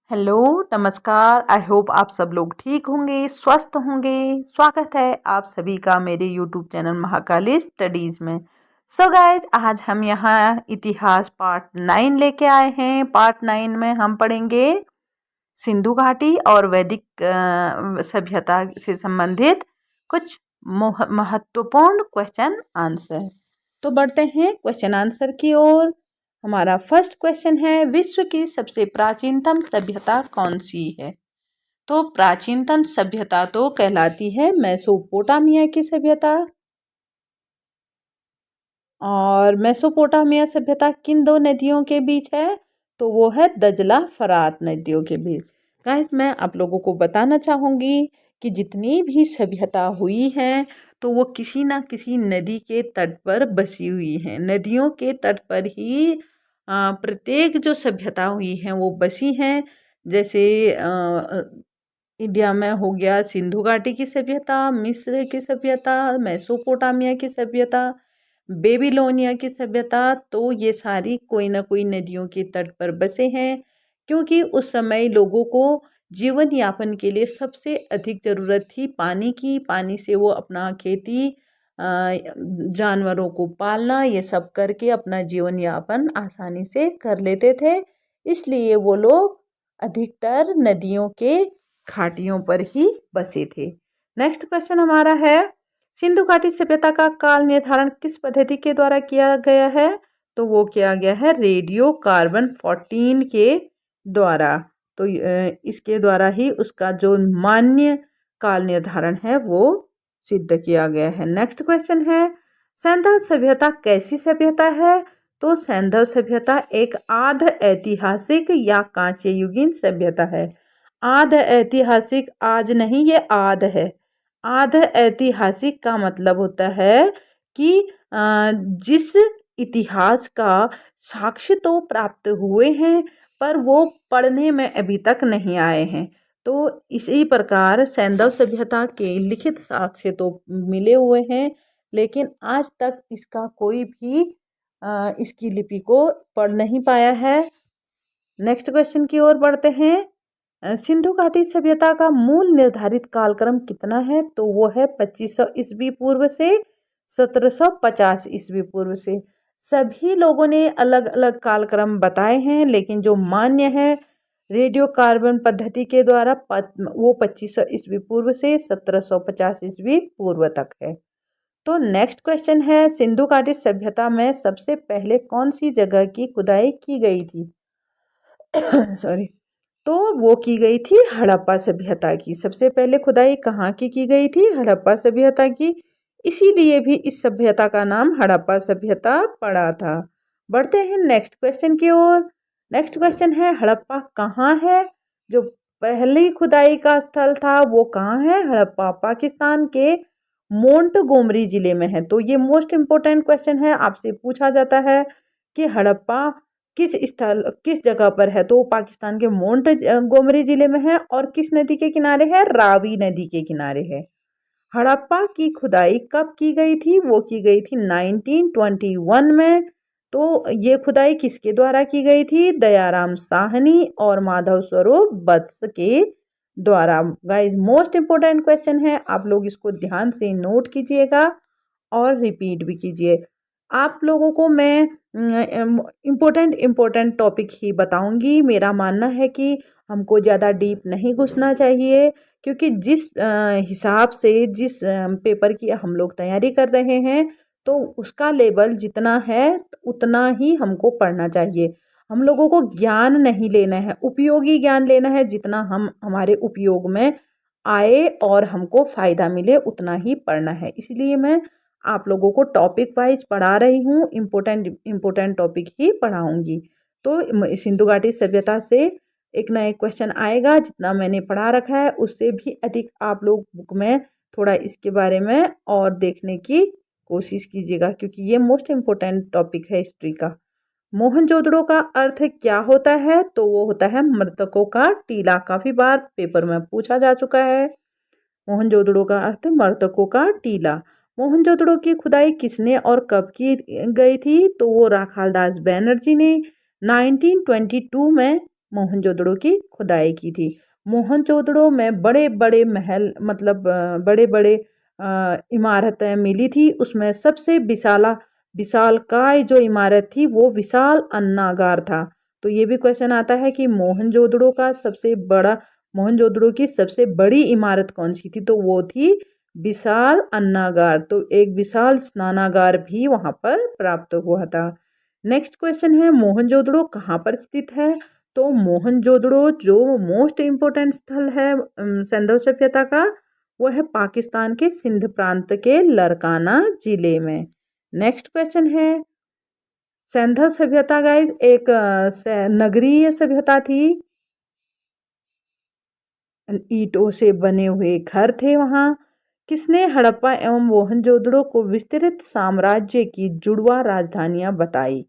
Hello, नमस्कार। I hope आप सब लोग ठीक होंगे, स्वस्थ होंगे। स्वागत है आप सभी का मेरे यूट्यूब चैनल महाकाली स्टडीज में। सो गाइज, आज हम यहाँ इतिहास पार्ट 9 लेके आए हैं। पार्ट 9 में हम पढ़ेंगे सिंधु घाटी और वैदिक सभ्यता से संबंधित कुछ महत्वपूर्ण क्वेश्चन आंसर। तो बढ़ते हैं क्वेश्चन आंसर की ओर। हमारा फर्स्ट क्वेश्चन है, विश्व की सबसे प्राचीनतम सभ्यता कौन सी है? तो प्राचीनतम सभ्यता तो कहलाती है मेसोपोटामिया की सभ्यता। और मेसोपोटामिया सभ्यता किन दो नदियों के बीच है? तो वो है दजला फरात नदियों के बीच। गाइस, मैं आप लोगों को बताना चाहूँगी कि जितनी भी सभ्यता हुई है तो वो किसी ना किसी नदी के तट पर बसी हुई है। नदियों के तट पर ही प्रत्येक जो सभ्यता हुई है वो बसी हैं। जैसे इंडिया में हो गया सिंधु घाटी की सभ्यता, मिस्र की सभ्यता, मेसोपोटामिया की सभ्यता, बेबीलोनिया की सभ्यता। तो ये सारी कोई ना कोई नदियों के तट पर बसे हैं, क्योंकि उस समय लोगों को जीवन यापन के लिए सबसे अधिक ज़रूरत थी पानी की। पानी से वो अपना खेती, जानवरों को पालना, ये सब करके अपना जीवन यापन आसानी से कर लेते थे। इसलिए वो लोग अधिकतर नदियों के घाटियों पर ही बसे थे। नेक्स्ट क्वेश्चन हमारा है, सिंधु घाटी सभ्यता का काल निर्धारण किस पद्धति के द्वारा किया गया है? तो वो किया गया है रेडियो कार्बन 14 के द्वारा। तो इसके द्वारा ही उसका जो मान्य काल निर्धारण है वो सिद्ध किया गया है। नेक्स्ट क्वेश्चन है, सैंधव सभ्यता कैसी सभ्यता है? तो सैंधव सभ्यता एक आध ऐतिहासिक या कांस्य युगीन सभ्यता है। आध ऐतिहासिक आज नहीं, ये आध है। आध ऐतिहासिक का मतलब होता है कि जिस इतिहास का साक्ष्य तो प्राप्त हुए हैं पर वो पढ़ने में अभी तक नहीं आए हैं। तो इसी प्रकार सैंधव सभ्यता के लिखित साक्ष्य तो मिले हुए हैं, लेकिन आज तक इसका कोई भी इसकी लिपि को पढ़ नहीं पाया है। नेक्स्ट क्वेश्चन की ओर बढ़ते हैं। सिंधु घाटी सभ्यता का मूल निर्धारित कालक्रम कितना है? तो वो है 2500 ईस्वी पूर्व से 1750 ईस्वी पूर्व से। सभी लोगों ने अलग अलग कालक्रम बताए हैं, लेकिन जो मान्य है रेडियो कार्बन पद्धति के द्वारा वो 2500 ईस्वी पूर्व से 1750 ईस्वी पूर्व तक है। तो नेक्स्ट क्वेश्चन है, सिंधु घाटी सभ्यता में सबसे पहले कौन सी जगह की खुदाई की गई थी? सॉरी। तो वो की गई थी हड़प्पा सभ्यता की। सबसे पहले खुदाई कहाँ की गई थी? हड़प्पा सभ्यता की। इसीलिए भी इस सभ्यता का नाम हड़प्पा सभ्यता पड़ा था। बढ़ते हैं नेक्स्ट क्वेश्चन की ओर। नेक्स्ट क्वेश्चन है, हड़प्पा कहाँ है? जो पहली खुदाई का स्थल था वो कहाँ है? हड़प्पा पाकिस्तान के मोंटगोमरी जिले में है। तो ये मोस्ट इम्पोर्टेंट क्वेश्चन है, आपसे पूछा जाता है कि हड़प्पा किस जगह पर है? तो पाकिस्तान के मोंटगोमरी जिले में है। और किस नदी के किनारे है? रावी नदी के किनारे है। हड़प्पा की खुदाई कब की गई थी? वो की गई थी 1921 में। तो ये खुदाई किसके द्वारा की गई थी? दयाराम साहनी और माधव स्वरूप वत्स के द्वारा। गाइस, मोस्ट इम्पोर्टेंट क्वेश्चन है, आप लोग इसको ध्यान से नोट कीजिएगा और रिपीट भी कीजिए। आप लोगों को मैं इम्पोर्टेंट टॉपिक ही बताऊंगी। मेरा मानना है कि हमको ज़्यादा डीप नहीं घुसना चाहिए, क्योंकि जिस हिसाब से जिस पेपर की हम लोग तैयारी कर रहे हैं तो उसका लेवल जितना है उतना ही हमको पढ़ना चाहिए। हम लोगों को ज्ञान नहीं लेना है, उपयोगी ज्ञान लेना है। जितना हम हमारे उपयोग में आए और हमको फ़ायदा मिले उतना ही पढ़ना है। इसलिए मैं आप लोगों को टॉपिक वाइज पढ़ा रही हूँ, इम्पोर्टेंट टॉपिक ही पढ़ाऊँगी। तो सिंधु घाटी सभ्यता से एक ना एक क्वेश्चन आएगा। जितना मैंने पढ़ा रखा है उससे भी अधिक आप लोग बुक में थोड़ा इसके बारे में और देखने की कोशिश कीजिएगा, क्योंकि ये मोस्ट इम्पोर्टेंट टॉपिक है हिस्ट्री का। मोहनजोदड़ो का अर्थ क्या होता है? तो वो होता है मृतकों का टीला। काफ़ी बार पेपर में पूछा जा चुका है। मोहनजोदड़ो का अर्थ मृतकों का टीला। मोहनजोदड़ो की खुदाई किसने और कब की गई थी? तो वो राखालदास बैनर्जी ने 1922 में मोहनजोदड़ो की खुदाई की थी। मोहनजोदड़ो में बड़े बड़े महल मतलब बड़े बड़े इमारतें मिली थी। उसमें सबसे विशालकाय जो इमारत थी वो विशाल अन्नागार था। तो ये भी क्वेश्चन आता है कि मोहनजोदड़ो की सबसे बड़ी इमारत कौन सी थी, तो वो थी विशाल अन्नागार। तो एक विशाल स्नानागार भी वहां पर प्राप्त हुआ था। नेक्स्ट क्वेश्चन है मोहनजोदड़ो कहाँ पर स्थित है, तो मोहनजोदड़ो जो मोस्ट इम्पोर्टेंट स्थल है सिंधु सभ्यता का, वो है पाकिस्तान के सिंध प्रांत के लरकाना जिले में। नेक्स्ट क्वेश्चन है सिंधु सभ्यता गाइस एक नगरीय सभ्यता थी। ईंटों से बने हुए घर थे वहाँ। किसने हड़प्पा एवं मोहनजोदड़ो को विस्तृत साम्राज्य की जुड़वा राजधानियां बताई,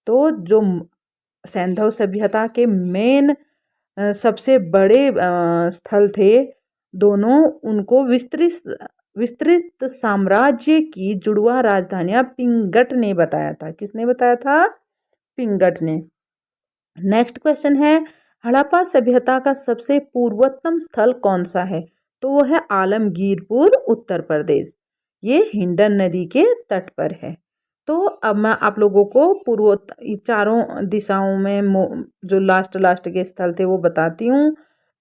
तो जो सिंधु सभ्यता के मेन सबसे बड़े स्थल थे दोनों, उनको विस्तृत साम्राज्य की जुड़वा राजधानियां पिंगट ने बताया था। किसने बताया था? पिंगट ने। नेक्स्ट क्वेश्चन है हड़प्पा सभ्यता का सबसे पूर्वोत्तम स्थल कौन सा है, तो वो है आलमगीरपुर उत्तर प्रदेश। ये हिंडन नदी के तट पर है। तो अब मैं आप लोगों को चारों दिशाओं में जो लास्ट के स्थल थे वो बताती हूँ।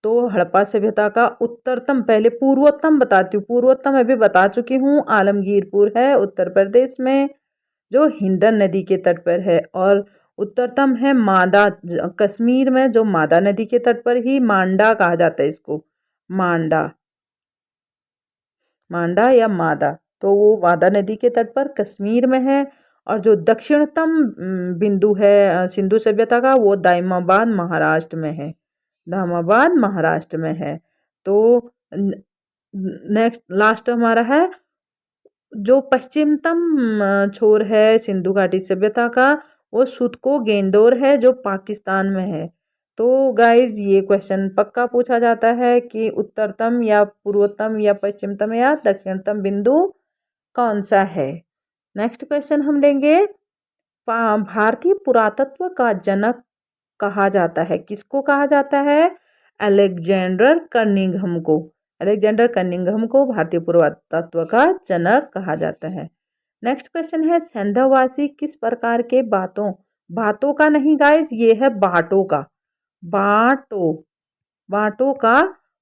तो हड़प्पा सभ्यता का उत्तरतम, पहले पूर्वोत्तम बताती हूँ। पूर्वोत्तम अभी बता चुकी हूँ, आलमगीरपुर है उत्तर प्रदेश में जो हिंडन नदी के तट पर है। और उत्तरतम है मादा, कश्मीर में जो मादा नदी के तट पर ही मांडा कहा जाता है इसको, मांडा या मादा, तो वो मादा नदी के तट पर कश्मीर में है। और जो दक्षिणतम बिंदु है सिंधु सभ्यता का, वो दाइमाबाद महाराष्ट्र में है। दामाबाद महाराष्ट्र में है। तो नेक्स्ट लास्ट हमारा है जो पश्चिमतम छोर है सिंधु घाटी सभ्यता का, वो सुतको गेंदोर है जो पाकिस्तान में है। तो गाइज ये क्वेश्चन पक्का पूछा जाता है कि उत्तरतम या पूर्वोत्तम या पश्चिमतम या दक्षिणतम बिंदु कौन सा है। नेक्स्ट क्वेश्चन हम लेंगे भारतीय पुरातत्व का जनक कहा जाता है, किसको कहा जाता है? अलेक्जेंडर कनिंघम को। अलेक्जेंडर कनिंघम को भारतीय पुरातत्व का जनक कहा जाता है। नेक्स्ट क्वेश्चन है सिंधुवासी किस प्रकार के बातों का नहीं गाइस, ये है बाटों का, बाटों का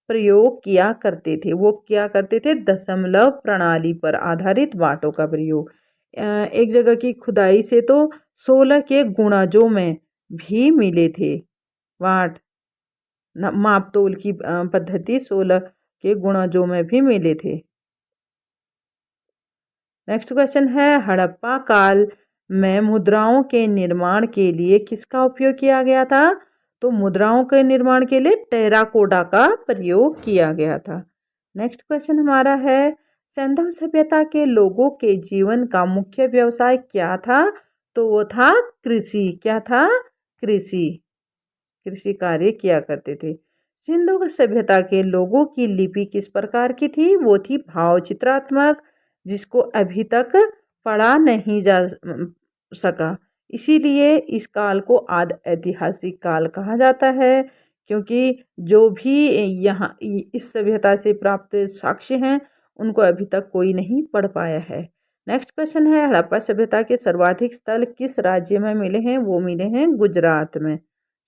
प्रयोग किया करते थे। वो क्या करते थे? दशमलव प्रणाली पर आधारित बाटों का प्रयोग। एक जगह की खुदाई से तो 16 के गुणजों में भी मिले थे वाट, माप तोल की पद्धति 16 के गुणजों में भी मिले थे। नेक्स्ट क्वेश्चन है हड़प्पा काल में मुद्राओं के निर्माण के लिए किसका उपयोग किया गया था, तो मुद्राओं के निर्माण के लिए टेराकोटा का प्रयोग किया गया था। नेक्स्ट क्वेश्चन हमारा है सिंधु सभ्यता के लोगों के जीवन का मुख्य व्यवसाय क्या था, तो वो था कृषि। क्या था? कृषि कार्य किया करते थे। सिंधु सभ्यता के लोगों की लिपि किस प्रकार की थी, वो थी भाव चित्रात्मक, जिसको अभी तक पढ़ा नहीं जा सका। इसीलिए इस काल को आदि ऐतिहासिक काल कहा जाता है, क्योंकि जो भी यहाँ इस सभ्यता से प्राप्त साक्ष्य हैं उनको अभी तक कोई नहीं पढ़ पाया है। नेक्स्ट क्वेश्चन है हड़प्पा सभ्यता के सर्वाधिक स्थल किस राज्य में मिले हैं, वो मिले हैं गुजरात में।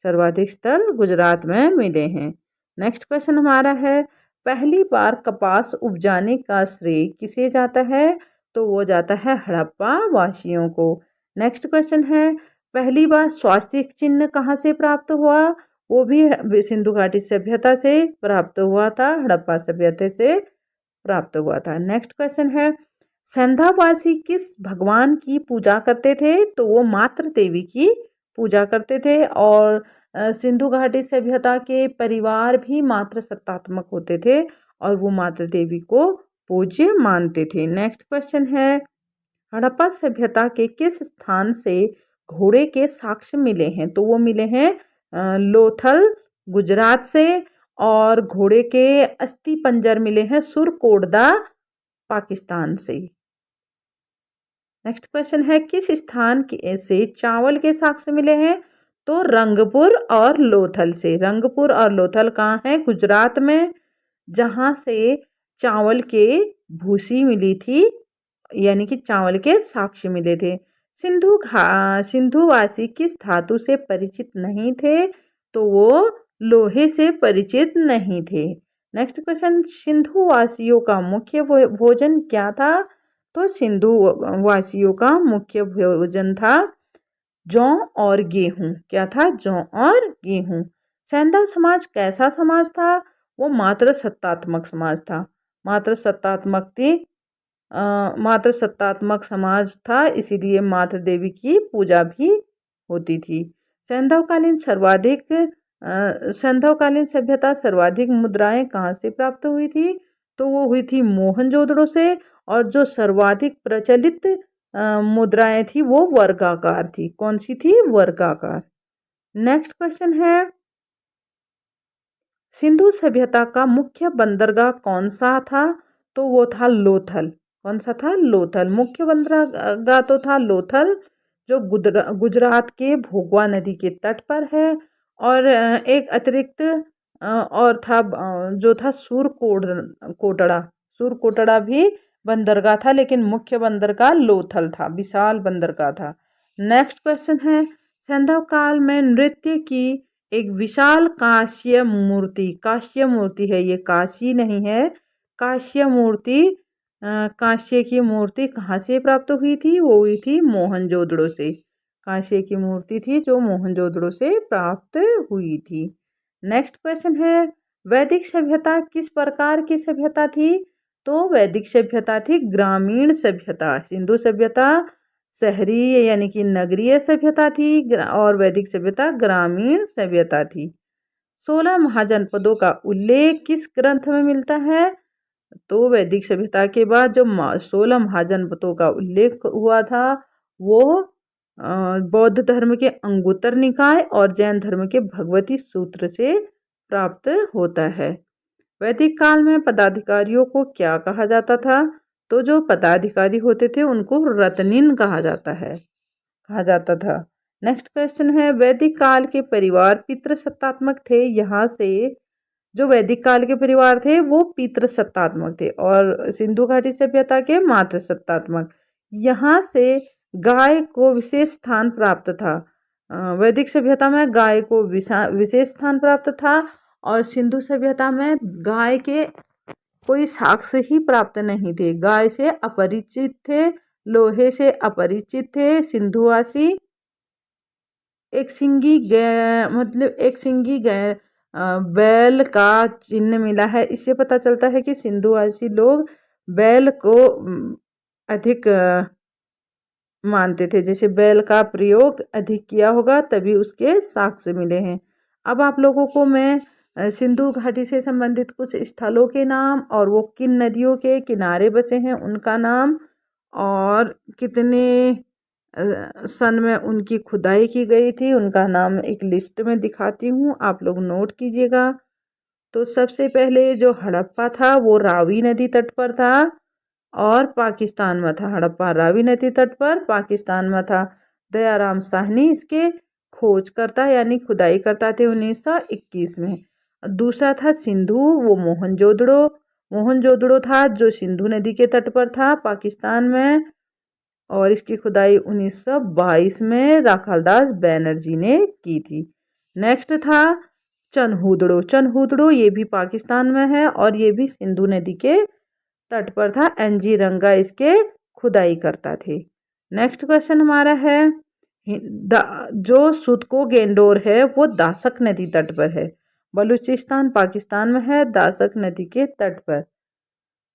सर्वाधिक स्थल गुजरात में मिले हैं। नेक्स्ट क्वेश्चन हमारा है पहली बार कपास उपजाने का श्रेय किसे जाता है, तो वो जाता है हड़प्पा वासियों को। नेक्स्ट क्वेश्चन है पहली बार स्वास्तिक चिन्ह कहाँ से प्राप्त हुआ, वो भी सिंधु घाटी सभ्यता से प्राप्त हुआ था, हड़प्पा सभ्यता से प्राप्त हुआ था। नेक्स्ट क्वेश्चन है सिंधुवासी किस भगवान की पूजा करते थे, तो वो मातृ देवी की पूजा करते थे। और सिंधु घाटी सभ्यता के परिवार भी मातृ सत्तात्मक होते थे और वो मातृ देवी को पूज्य मानते थे। नेक्स्ट क्वेश्चन है हड़प्पा सभ्यता के किस स्थान से घोड़े के साक्ष्य मिले हैं, तो वो मिले हैं लोथल गुजरात से। और घोड़े के अस्थि पंजर मिले हैं सुरकोटदा पाकिस्तान से। नेक्स्ट क्वेश्चन है किस स्थान से चावल के साक्ष्य मिले हैं, तो रंगपुर और लोथल से। रंगपुर और लोथल कहाँ है? गुजरात में, जहाँ से चावल के भूसी मिली थी, यानी कि चावल के साक्ष्य मिले थे। सिंधुवासी किस धातु से परिचित नहीं थे? तो वो लोहे से परिचित नहीं थे। नेक्स्ट क्वेश्चन, सिंधु वासियों का मुख्य भोजन क्या था? तो सिंधु वासियों का मुख्य भोजन था जौ और गेहूं। क्या था? जौ और गेहूं। सैंधव समाज कैसा समाज था? वो मात्र सत्तात्मक समाज था। मात्र सत्तात्मक थी मात्र सत्तात्मक समाज था, इसीलिए मातृ देवी की पूजा भी होती थी। सैंधवकालीन सर्वाधिक सैंधवकालीन सभ्यता सर्वाधिक मुद्राएं कहाँ से प्राप्त हुई थी? तो वो हुई थी मोहनजोदड़ो से। और जो सर्वाधिक प्रचलित मुद्राएं थी वो वर्गाकार थी। कौन सी थी? वर्गाकार। नेक्स्ट क्वेश्चन है, सिंधु सभ्यता का मुख्य बंदरगाह कौन सा था? तो वो था लोथल। कौन सा था? लोथल। मुख्य बंदरगाह तो था लोथल, जो गुजरात के भोगवा नदी के तट पर है। और एक अतिरिक्त और था, जो था कोटड़ा। कोटड़ा भी बंदरगाह था, लेकिन मुख्य बंदरगाह लोथल था, विशाल बंदरगाह था। नेक्स्ट क्वेश्चन है, सैंधव काल में नृत्य की एक विशाल कांस्य मूर्ति है, ये काशी नहीं है, कांस्य मूर्ति, कांस्य की मूर्ति कहाँ से प्राप्त हुई थी? वो हुई थी मोहनजोदड़ो से। कांस्य की मूर्ति थी जो मोहनजोदड़ो से प्राप्त हुई थी। नेक्स्ट क्वेश्चन है, वैदिक सभ्यता किस प्रकार की सभ्यता थी? तो वैदिक सभ्यता थी ग्रामीण सभ्यता। सिंधु सभ्यता शहरी यानी कि नगरीय सभ्यता थी, और वैदिक सभ्यता ग्रामीण सभ्यता थी। 16 महाजनपदों का उल्लेख किस ग्रंथ में मिलता है? तो वैदिक सभ्यता के बाद जो 16 महाजनपदों का उल्लेख हुआ था वो बौद्ध धर्म के अंगुत्तर निकाय और जैन धर्म के भगवती सूत्र से प्राप्त होता है। वैदिक काल में पदाधिकारियों को क्या कहा जाता था? तो जो पदाधिकारी होते थे उनको रत्निन कहा जाता था। नेक्स्ट क्वेश्चन है, वैदिक काल के परिवार पितृसत्तात्मक थे। यहाँ से जो वैदिक काल के परिवार थे वो पितृसत्तात्मक थे, और सिंधु घाटी सभ्यता के मातृ सत्तात्मक। यहाँ से गाय को विशेष स्थान प्राप्त था। वैदिक सभ्यता में गाय को विशेष स्थान प्राप्त था, और सिंधु सभ्यता में गाय के कोई साक्ष्य ही प्राप्त नहीं थे। गाय से अपरिचित थे, लोहे से अपरिचित थे सिंधुवासी। एक सिंगी बैल का चिन्ह मिला है। इससे पता चलता है कि सिंधुवासी लोग बैल को अधिक मानते थे, जैसे बैल का प्रयोग अधिक किया होगा तभी उसके साक्ष्य मिले हैं। अब आप लोगों को मैं सिंधु घाटी से संबंधित कुछ स्थलों के नाम और वो किन नदियों के किनारे बसे हैं उनका नाम, और कितने सन में उनकी खुदाई की गई थी उनका नाम एक लिस्ट में दिखाती हूँ, आप लोग नोट कीजिएगा। तो सबसे पहले जो हड़प्पा था वो रावी नदी तट पर था और पाकिस्तान में था। हड़प्पा रावी नदी तट पर पाकिस्तान में था। दयाराम साहनी इसके खोज करता यानी खुदाई करता थे 1921 में। दूसरा था सिंधु, वो मोहनजोदड़ो था जो सिंधु नदी के तट पर था पाकिस्तान में, और इसकी खुदाई 1922 में राखालदास बैनर्जी ने की थी। नेक्स्ट था चनहुदड़ो, ये भी पाकिस्तान में है और ये भी सिंधु नदी के तट पर था। एनजी रंगा इसके खुदाई करता थे। नेक्स्ट क्वेश्चन हमारा है, जो सुतको गेंडोर है वो दासक नदी तट पर है। बलूचिस्तान पाकिस्तान में है, दासक नदी के तट पर।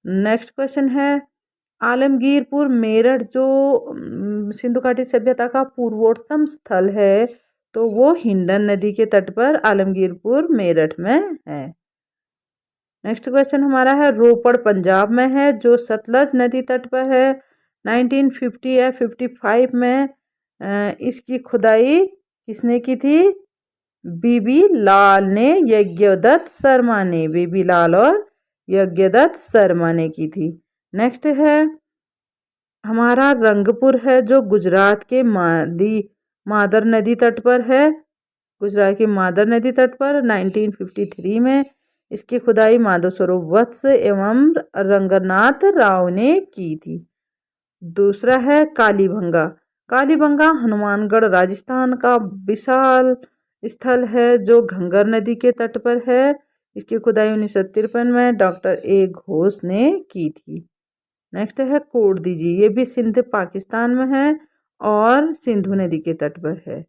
नेक्स्ट क्वेश्चन है, आलमगीरपुर मेरठ जो सिंधु घाटी सभ्यता का पूर्वोत्तम स्थल है तो वो हिंडन नदी के तट पर आलमगीरपुर मेरठ में है। नेक्स्ट क्वेश्चन हमारा है, रोपड़ पंजाब में है जो सतलज नदी तट पर है। 1950 या 55 में इसकी खुदाई किसने की थी? बीबी लाल ने, यज्ञदत्त शर्मा ने, बीबी लाल और यज्ञदत्त शर्मा ने की थी। नेक्स्ट है हमारा रंगपुर है जो गुजरात के मादर नदी तट पर है। गुजरात की मादर नदी तट पर 1953 में इसकी खुदाई माधव स्वरूप वत्स एवं रंगनाथ राव ने की थी। दूसरा है कालीबंगा। कालीबंगा हनुमानगढ़ राजस्थान का विशाल स्थल है जो घंगर नदी के तट पर है। इसकी खुदाई 1953 में डॉक्टर ए घोष ने की थी। नेक्स्ट है कोटदीजी, ये भी सिंध पाकिस्तान में है और सिंधु नदी के तट पर है।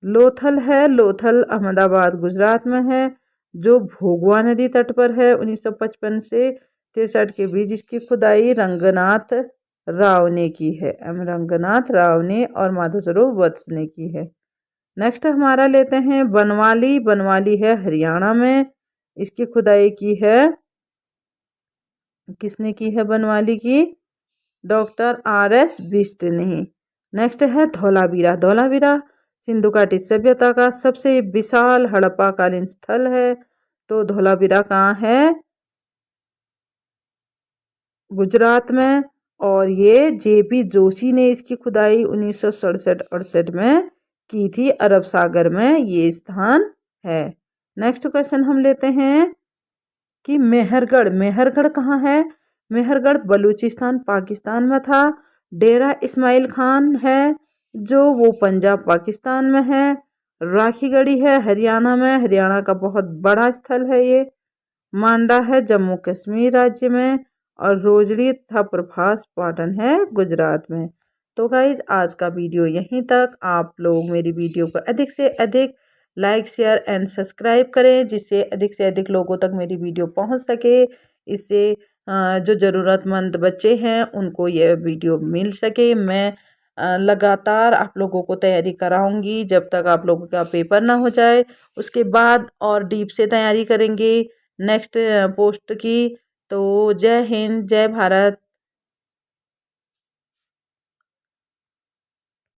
लोथल है, लोथल अहमदाबाद गुजरात में है जो भोगवा नदी तट पर है। 1955 से 63 के बीच इसकी खुदाई रंगनाथ राव ने की है, एम रंगनाथ राव ने और माधव स्वरूप वत्स ने की है। नेक्स्ट हमारा लेते हैं बनवाली। बनवाली है हरियाणा में, इसकी खुदाई की है, किसने की है बनवाली की? डॉक्टर RS बिष्ट ने। नेक्स्ट है धौलावीरा। धौलावीरा सिंधु घाटी सभ्यता का सबसे विशाल हड़प्पा कालीन स्थल है। तो धौलावीरा कहाँ है? गुजरात में। और ये JP जोशी ने इसकी खुदाई 1967-68 में की थी। अरब सागर में ये स्थान है। नेक्स्ट क्वेश्चन हम लेते हैं कि मेहरगढ़। मेहरगढ़ कहाँ है? मेहरगढ़ बलूचिस्तान पाकिस्तान में था। डेरा इस्माइल खान है जो वो पंजाब पाकिस्तान में है। राखीगढ़ी है हरियाणा में, हरियाणा का बहुत बड़ा स्थल है ये। मांडा है जम्मू कश्मीर राज्य में और रोजड़ी तथा प्रभास पाटन है गुजरात में। तो गाइज आज का वीडियो यहीं तक। आप लोग मेरी वीडियो को अधिक से अधिक लाइक शेयर एंड सब्सक्राइब करें जिससे अधिक से अधिक लोगों तक मेरी वीडियो पहुंच सके। इससे जो ज़रूरतमंद बच्चे हैं उनको यह वीडियो मिल सके। मैं लगातार आप लोगों को तैयारी कराऊंगी जब तक आप लोगों का पेपर ना हो जाए। उसके बाद और डीप से तैयारी करेंगे नेक्स्ट पोस्ट की। तो जय हिंद, जय भारत।